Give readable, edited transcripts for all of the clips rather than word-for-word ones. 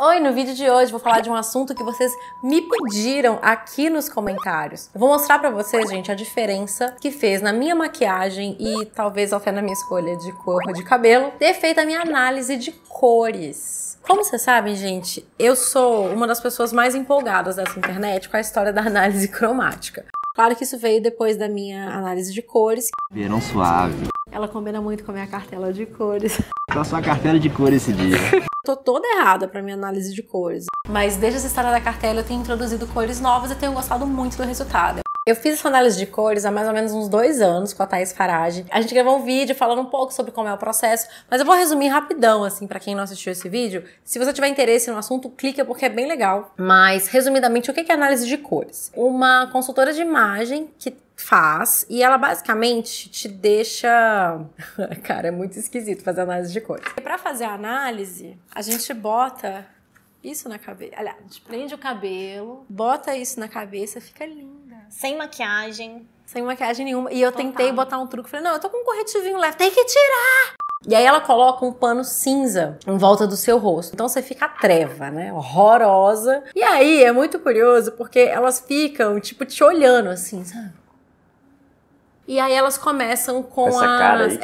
Oi, no vídeo de hoje vou falar de um assunto que vocês me pediram aqui nos comentários. Eu vou mostrar pra vocês, gente, a diferença que fez na minha maquiagem e talvez até na minha escolha de cor de cabelo ter feito a minha análise de cores. Como vocês sabem, gente, eu sou uma das pessoas mais empolgadas dessa internet com a história da análise cromática. Claro que isso veio depois da minha análise de cores. Verão suave. Ela combina muito com a minha cartela de cores. Qual a sua cartela de cor esse dia? Tô toda errada pra minha análise de cores. Mas desde essa história da cartela eu tenho introduzido cores novas e tenho gostado muito do resultado. Eu fiz essa análise de cores há mais ou menos uns 2 anos com a Thaís Farage. A gente gravou um vídeo falando um pouco sobre como é o processo, mas eu vou resumir rapidão, assim, pra quem não assistiu esse vídeo. Se você tiver interesse no assunto, clica porque é bem legal. Mas, resumidamente, o que é análise de cores? Uma consultora de imagem que faz, e ela basicamente te deixa... Cara, é muito esquisito fazer análise de cores. E pra fazer a análise, a gente bota isso na cabeça. Aliás, a gente prende o cabelo, bota isso na cabeça, fica linda. Sem maquiagem. Sem maquiagem nenhuma. E eu tentei botar um truque, falei, não, eu tô com um corretivinho leve, tem que tirar! E aí ela coloca um pano cinza em volta do seu rosto. Então você fica treva, né? Horrorosa. E aí é muito curioso, porque elas ficam, tipo, te olhando assim, sabe? E aí elas começam com essa cara aí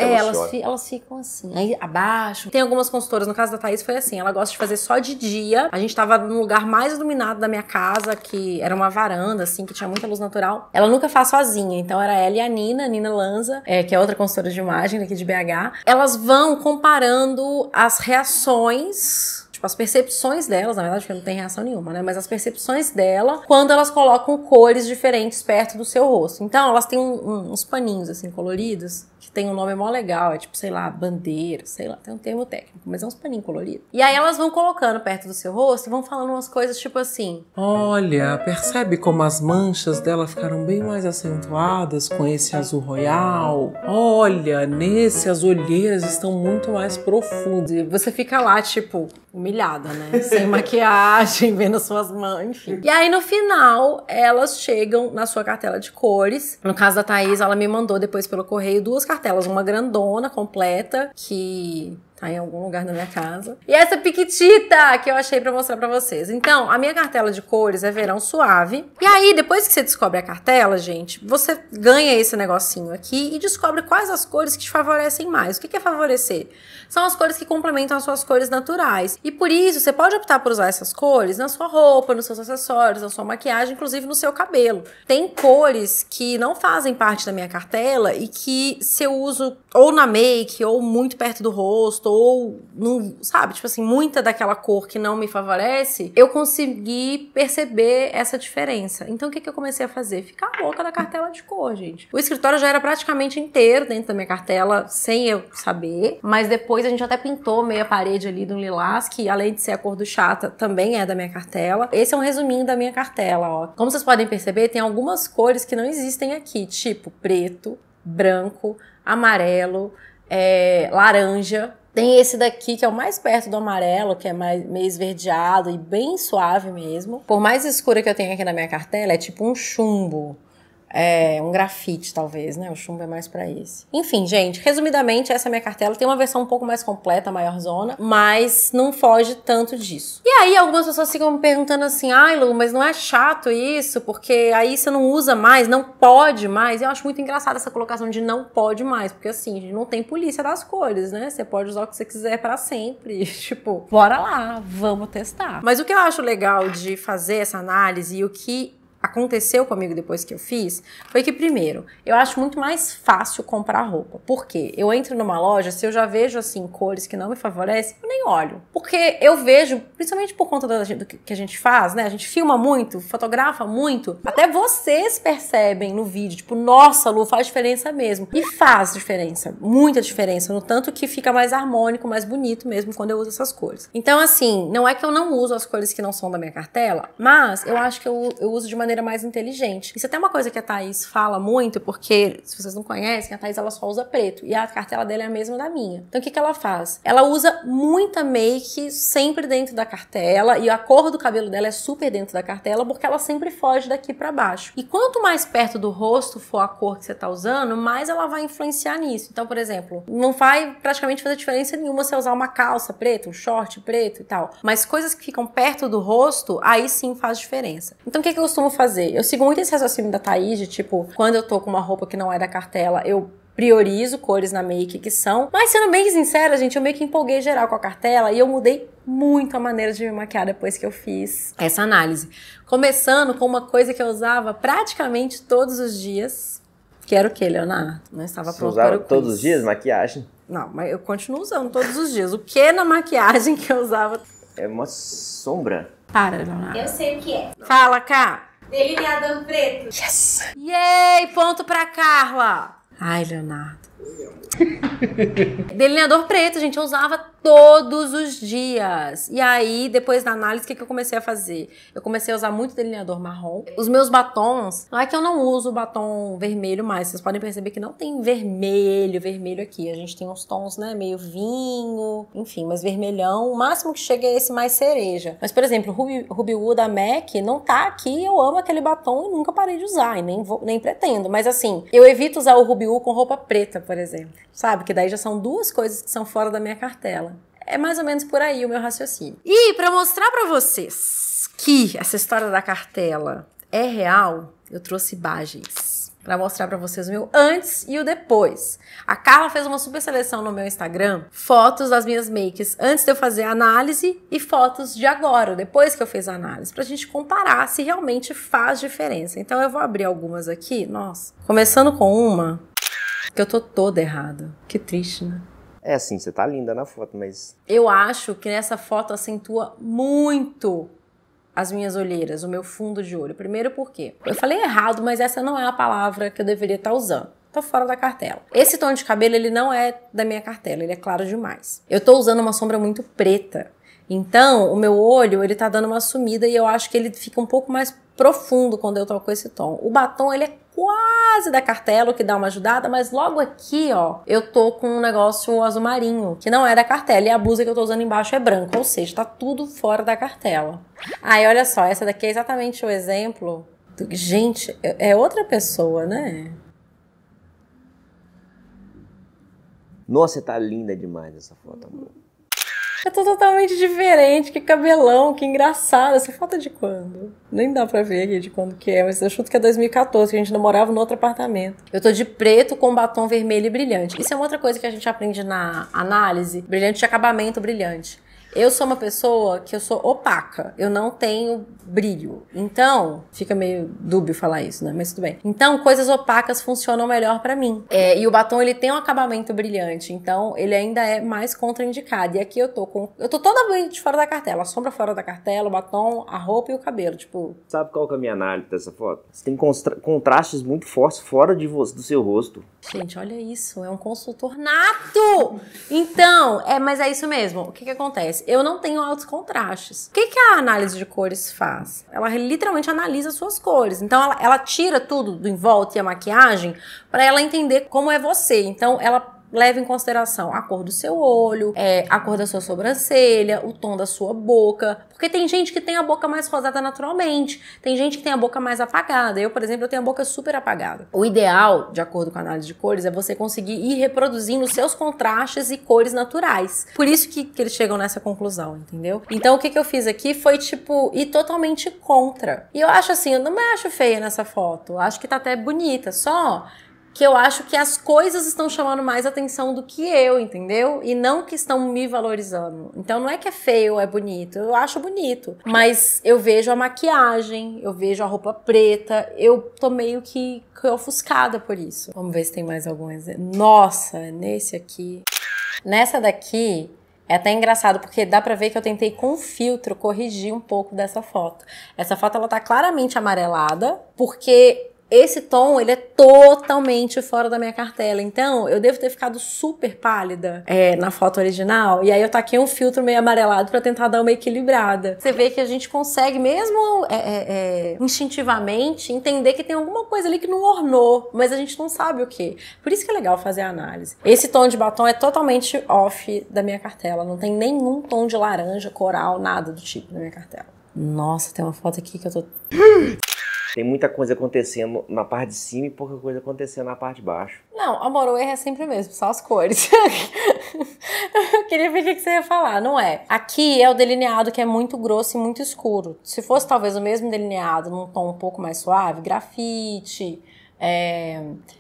que elas ficam assim, aí abaixo. Tem algumas consultoras, no caso da Thaís foi assim, ela gosta de fazer só de dia. A gente tava no lugar mais iluminado da minha casa, que era uma varanda, assim, que tinha muita luz natural. Ela nunca faz sozinha, então era ela e a Nina Lanza, que é outra consultora de imagem daqui de BH. Elas vão comparando as reações... Tipo, as percepções delas, na verdade, porque não tem reação nenhuma, né? Mas as percepções dela quando elas colocam cores diferentes perto do seu rosto. Então, elas têm uns paninhos, assim, coloridos, que tem um nome mó legal. É tipo, sei lá, bandeira, sei lá, tem um termo técnico, mas é uns paninhos coloridos. E aí elas vão colocando perto do seu rosto e vão falando umas coisas tipo assim... Olha, percebe como as manchas dela ficaram bem mais acentuadas com esse azul royal? Olha, nesse as olheiras estão muito mais profundas. E você fica lá, tipo... humilhada, né? Sem maquiagem, vendo suas mãos, enfim. E aí, no final, elas chegam na sua cartela de cores. No caso da Thaís, ela me mandou depois pelo correio 2 cartelas. Uma grandona, completa, que... tá em algum lugar na minha casa. E essa piquitita que eu achei pra mostrar pra vocês. Então, a minha cartela de cores é verão suave. E aí, depois que você descobre a cartela, gente, você ganha esse negocinho aqui e descobre quais as cores que te favorecem mais. O que é favorecer? São as cores que complementam as suas cores naturais. E por isso, você pode optar por usar essas cores na sua roupa, nos seus acessórios, na sua maquiagem, inclusive no seu cabelo. Tem cores que não fazem parte da minha cartela e que se eu uso ou na make, ou muito perto do rosto, ou, não, sabe, tipo assim, muita daquela cor que não me favorece, eu consegui perceber essa diferença. Então, o que eu comecei a fazer? Ficar louca da cartela de cor, gente. O escritório já era praticamente inteiro dentro da minha cartela, sem eu saber, mas depois a gente até pintou meia parede ali do lilás, que além de ser a cor do chata, também é da minha cartela. Esse é um resuminho da minha cartela, ó. Como vocês podem perceber, tem algumas cores que não existem aqui, tipo preto, branco, amarelo, laranja. Tem esse daqui que é o mais perto do amarelo, que é meio esverdeado e bem suave mesmo. Por mais escura que eu tenho aqui na minha cartela, é tipo um chumbo. Um grafite, talvez, né? O chumbo é mais pra esse. Enfim, gente, resumidamente, essa é a minha cartela. Tem uma versão um pouco mais completa, maior zona, mas não foge tanto disso. E aí, algumas pessoas ficam me perguntando assim, ai, Lu, mas não é chato isso? Porque aí você não usa mais, não pode mais. Eu acho muito engraçada essa colocação de não pode mais, porque assim, a gente não tem polícia das cores, né? Você pode usar o que você quiser pra sempre. Tipo, bora lá, vamos testar. Mas o que eu acho legal de fazer essa análise e o que aconteceu comigo depois que eu fiz, foi que primeiro, eu acho muito mais fácil comprar roupa. Por quê? Eu entro numa loja, se eu já vejo assim cores que não me favorecem, eu nem olho. Porque eu vejo, principalmente por conta do que a gente faz, né? A gente filma muito, fotografa muito. Até vocês percebem no vídeo, tipo, nossa, Lu, faz diferença mesmo. E faz diferença, muita diferença, no tanto que fica mais harmônico, mais bonito mesmo quando eu uso essas cores. Então, assim, não é que eu não uso as cores que não são da minha cartela, mas eu acho que eu uso de maneira mais inteligente. Isso é até uma coisa que a Thaís fala muito, porque, se vocês não conhecem, a Thaís ela só usa preto. E a cartela dela é a mesma da minha. Então o que ela faz? Ela usa muita make sempre dentro da cartela, e a cor do cabelo dela é super dentro da cartela, porque ela sempre foge daqui pra baixo. E quanto mais perto do rosto for a cor que você tá usando, mais ela vai influenciar nisso. Então, por exemplo, não vai praticamente fazer diferença nenhuma você usar uma calça preta, um short preto e tal. Mas coisas que ficam perto do rosto, aí sim faz diferença. Então o que eu costumo fazer? Eu sigo muito esse raciocínio da Thaís, de tipo, quando eu tô com uma roupa que não é da cartela, eu priorizo cores na make que são. Mas sendo bem sincera, gente, eu meio que empolguei geral com a cartela e eu mudei muito a maneira de me maquiar depois que eu fiz essa análise. Começando com uma coisa que eu usava praticamente todos os dias, que era o que, Leonardo? Não estava pronto para o quiz. Todos os dias maquiagem? Não, mas eu continuo usando todos os dias. O que na maquiagem que eu usava? É uma sombra. Para, Leonardo. Eu sei o que é. Fala, Cá. Delineador preto. Yes! Yay! Ponto pra Carla! Ai, Leonardo. Delineador preto, gente, eu usava todos os dias. E aí, depois da análise, o que eu comecei a fazer? Eu comecei a usar muito delineador marrom. Os meus batons, não é que eu não uso batom vermelho mais, vocês podem perceber que não tem vermelho aqui. A gente tem uns tons, né, meio vinho, enfim, mas vermelhão. O máximo que chega é esse mais cereja. Mas, por exemplo, o Ruby Woo da MAC não tá aqui, eu amo aquele batom e nunca parei de usar, e nem pretendo. Mas assim, eu evito usar o Ruby Woo com roupa preta, por exemplo. Sabe? Que daí já são duas coisas que são fora da minha cartela. É mais ou menos por aí o meu raciocínio. E pra mostrar pra vocês que essa história da cartela é real, eu trouxe imagens pra mostrar pra vocês o meu antes e o depois. A Carla fez uma super seleção no meu Instagram, fotos das minhas makes antes de eu fazer a análise e fotos de agora, depois que eu fiz a análise, pra gente comparar se realmente faz diferença. Então eu vou abrir algumas aqui, nossa. Começando com uma que eu tô toda errada. Que triste, né? É assim, você tá linda na foto, mas... Eu acho que nessa foto acentua muito as minhas olheiras, o meu fundo de olho. Primeiro porque eu falei errado, mas essa não é a palavra que eu deveria estar usando. Tô fora da cartela. Esse tom de cabelo, ele não é da minha cartela, ele é claro demais. Eu tô usando uma sombra muito preta. Então, o meu olho, ele tá dando uma sumida e eu acho que ele fica um pouco mais profundo quando eu tô com esse tom. O batom, ele é quase da cartela, o que dá uma ajudada, mas logo aqui, ó, eu tô com um negócio azul marinho, que não é da cartela, e a blusa que eu tô usando embaixo é branca, ou seja, tá tudo fora da cartela. Aí, olha só, essa daqui é exatamente o exemplo do... Gente, é outra pessoa, né? Nossa, você tá linda demais nessa foto, amor. Eu tô totalmente diferente, que cabelão, que engraçado. Essa foto é de quando? Nem dá pra ver aqui de quando que é, mas eu chuto que é 2014, que a gente não morava no outro apartamento. Eu tô de preto com batom vermelho e brilhante. Isso é uma outra coisa que a gente aprende na análise, brilhante de acabamento brilhante. Eu sou uma pessoa que eu sou opaca, eu não tenho brilho. Então, fica meio dúbio falar isso, né? Mas tudo bem. Então, coisas opacas funcionam melhor pra mim. E o batom, ele tem um acabamento brilhante, então ele ainda é mais contraindicado. E aqui eu tô toda de fora da cartela, a sombra fora da cartela, o batom, a roupa e o cabelo, tipo... Sabe qual que é a minha análise dessa foto? Você tem contrastes muito fortes fora do seu rosto. Gente, olha isso, é um consultor nato! Então, mas é isso mesmo. O que acontece? Eu não tenho altos contrastes. O que a análise de cores faz? Ela literalmente analisa suas cores. Então, ela tira tudo do em volta e a maquiagem para ela entender como é você. Então, ela leva em consideração a cor do seu olho, a cor da sua sobrancelha, o tom da sua boca. Porque tem gente que tem a boca mais rosada naturalmente. Tem gente que tem a boca mais apagada. Eu, por exemplo, eu tenho a boca super apagada. O ideal, de acordo com a análise de cores, é você conseguir ir reproduzindo seus contrastes e cores naturais. Por isso que eles chegam nessa conclusão, entendeu? Então, o que eu fiz aqui foi, tipo, ir totalmente contra. E eu acho assim, eu não me acho feia nessa foto. Eu acho que tá até bonita, só... que eu acho que as coisas estão chamando mais atenção do que eu, entendeu? E não que estão me valorizando. Então não é que é feio ou é bonito, eu acho bonito. Mas eu vejo a maquiagem, eu vejo a roupa preta, eu tô meio que ofuscada por isso. Vamos ver se tem mais algum exemplo. Nossa, nesse aqui. Nessa daqui... é até engraçado, porque dá pra ver que eu tentei com filtro corrigir um pouco dessa foto. Essa foto, ela tá claramente amarelada, porque esse tom, ele é totalmente fora da minha cartela. Então, eu devo ter ficado super pálida na foto original. E aí eu taquei um filtro meio amarelado pra tentar dar uma equilibrada. Você vê que a gente consegue, mesmo instintivamente, entender que tem alguma coisa ali que não ornou. Mas a gente não sabe o quê. Por isso que é legal fazer a análise. Esse tom de batom é totalmente off da minha cartela. Não tem nenhum tom de laranja, coral, nada do tipo na minha cartela. Nossa, tem uma foto aqui que eu tô... Tem muita coisa acontecendo na parte de cima e pouca coisa acontecendo na parte de baixo. Não, amor, o erro é sempre o mesmo, só as cores. Eu queria ver o que você ia falar, não é? Aqui é o delineado que é muito grosso e muito escuro. Se fosse talvez o mesmo delineado num tom um pouco mais suave, grafite...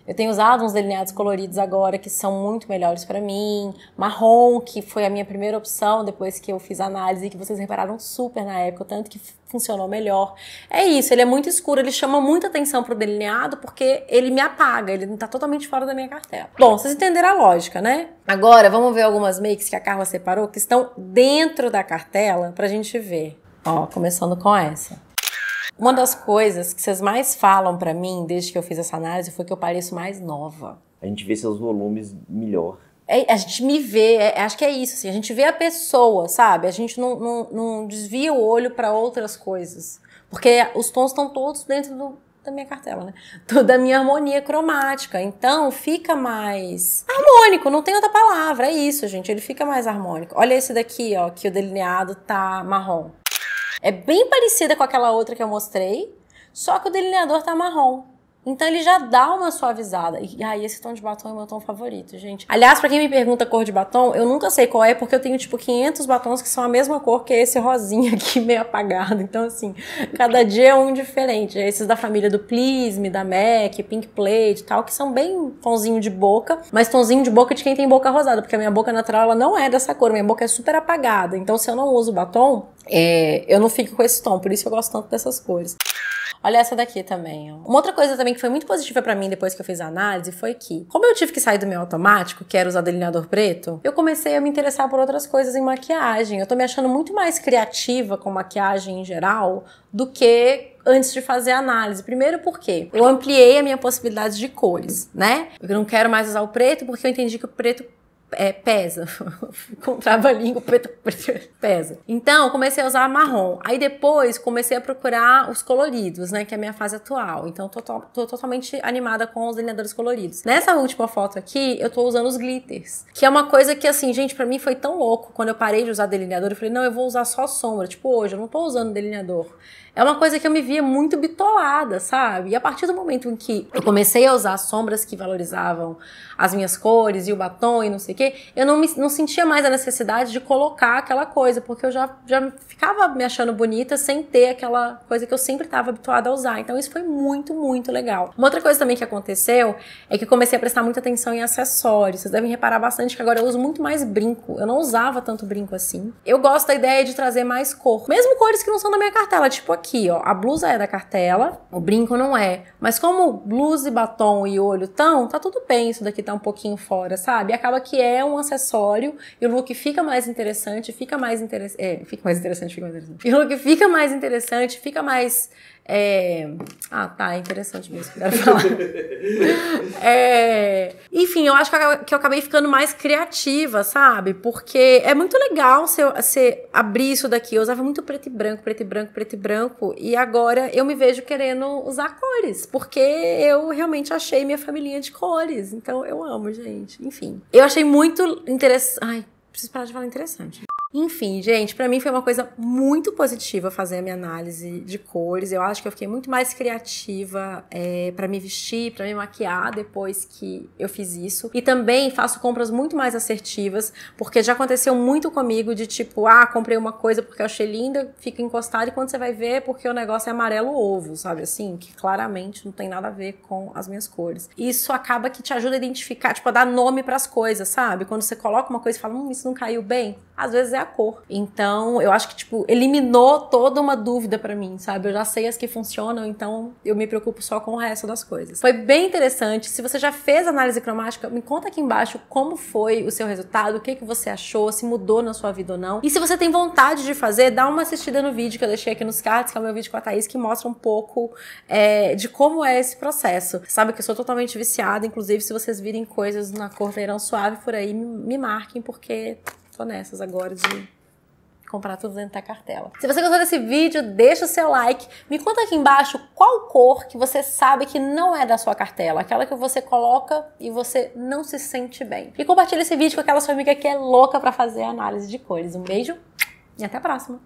eu tenho usado uns delineados coloridos agora que são muito melhores pra mim. Marrom, que foi a minha primeira opção depois que eu fiz a análise, que vocês repararam super na época, o tanto que funcionou melhor. É isso, ele é muito escuro, ele chama muita atenção pro delineado porque ele me apaga, ele não tá totalmente fora da minha cartela. Bom, vocês entenderam a lógica, né? Agora, vamos ver algumas makes que a Carla separou que estão dentro da cartela pra gente ver. Ó, começando com essa. Uma das coisas que vocês mais falam pra mim desde que eu fiz essa análise foi que eu pareço mais nova. A gente vê seus volumes melhor. A gente me vê, acho que é isso, assim, a gente vê a pessoa, sabe? A gente não desvia o olho pra outras coisas. Porque os tons estão todos dentro da minha cartela, né? Da minha harmonia cromática. Então, fica mais harmônico, não tem outra palavra, é isso, gente. Ele fica mais harmônico. Olha esse daqui, ó, que o delineado tá marrom. É bem parecida com aquela outra que eu mostrei, só que o delineador tá marrom. Então ele já dá uma suavizada. E aí esse tom de batom é o meu tom favorito, gente. Aliás, pra quem me pergunta cor de batom, eu nunca sei qual é, porque eu tenho tipo 500 batons que são a mesma cor que esse rosinha aqui, meio apagado. Então assim, cada dia é um diferente. Esses da família do Please Me, da MAC, Pink Plate e tal, que são bem tonzinho de boca, mas tonzinho de boca de quem tem boca rosada, porque a minha boca natural ela não é dessa cor, minha boca é super apagada. Então se eu não uso batom, eu não fico com esse tom, por isso eu gosto tanto dessas cores. Olha essa daqui também, ó. Uma outra coisa também que foi muito positiva pra mim depois que eu fiz a análise foi que, como eu tive que sair do meu automático, que era usar delineador preto, eu comecei a me interessar por outras coisas em maquiagem. Eu tô me achando muito mais criativa com maquiagem em geral do que antes de fazer a análise. Primeiro porque eu ampliei a minha possibilidade de cores, né? Eu não quero mais usar o preto porque eu entendi que o preto pesa. Com trava-língua, preto pesa. Então, comecei a usar marrom. Aí depois, comecei a procurar os coloridos, né? Que é a minha fase atual. Então, tô totalmente animada com os delineadores coloridos. Nessa última foto aqui, eu tô usando os glitters. Que é uma coisa que, assim, gente, pra mim foi tão louco. Quando eu parei de usar delineador, eu falei, não, eu vou usar só sombra. Tipo, hoje, eu não tô usando delineador. É uma coisa que eu me via muito bitolada, sabe? E a partir do momento em que eu comecei a usar sombras que valorizavam as minhas cores e o batom e não sei o quê, eu não sentia mais a necessidade de colocar aquela coisa, porque eu já ficava me achando bonita sem ter aquela coisa que eu sempre estava habituada a usar. Então isso foi muito, muito legal. Uma outra coisa também que aconteceu é que eu comecei a prestar muita atenção em acessórios. Vocês devem reparar bastante que agora eu uso muito mais brinco. Eu não usava tanto brinco assim. Eu gosto da ideia de trazer mais cor. Mesmo cores que não são da minha cartela, tipo aqui, ó. A blusa é da cartela, o brinco não é. Mas como blusa e batom e olho tá tudo bem. Isso daqui tá um pouquinho fora, sabe? E acaba que é um acessório e o look fica mais interessante, fica mais interessante. E o look fica mais interessante, fica mais... é interessante mesmo que eu quero falar. Enfim, eu acho que eu acabei ficando mais criativa, sabe? Porque é muito legal você abrir isso daqui. Eu usava muito preto e branco, preto e branco, preto e branco. E agora eu me vejo querendo usar cores. Porque eu realmente achei minha família de cores. Então eu amo, gente. Enfim. Eu achei muito interessante. Ai, preciso parar de falar interessante. Enfim, gente, pra mim foi uma coisa muito positiva fazer a minha análise de cores. Eu acho que eu fiquei muito mais criativa pra me vestir, pra me maquiar depois que eu fiz isso. E também faço compras muito mais assertivas, porque já aconteceu muito comigo de tipo, comprei uma coisa porque eu achei linda, fica encostada e quando você vai ver é porque o negócio é amarelo ovo, sabe assim? Que claramente não tem nada a ver com as minhas cores. Isso acaba que te ajuda a identificar, tipo, a dar nome pras coisas, sabe? Quando você coloca uma coisa e fala, isso não caiu bem. às vezes é a cor. Então, eu acho que, tipo, eliminou toda uma dúvida pra mim, sabe? Eu já sei as que funcionam, então eu me preocupo só com o resto das coisas. Foi bem interessante. Se você já fez análise cromática, me conta aqui embaixo como foi o seu resultado, o que você achou, se mudou na sua vida ou não. E se você tem vontade de fazer, dá uma assistida no vídeo que eu deixei aqui nos cards, que é o meu vídeo com a Thaís, que mostra um pouco de como é esse processo. Sabe que eu sou totalmente viciada, inclusive se vocês virem coisas na cor verão suave por aí, me marquem, porque tô nessas agora de comprar tudo dentro da cartela. Se você gostou desse vídeo, deixa o seu like. Me conta aqui embaixo qual cor que você sabe que não é da sua cartela. Aquela que você coloca e você não se sente bem. E compartilha esse vídeo com aquela sua amiga que é louca pra fazer análise de cores. Um beijo e até a próxima.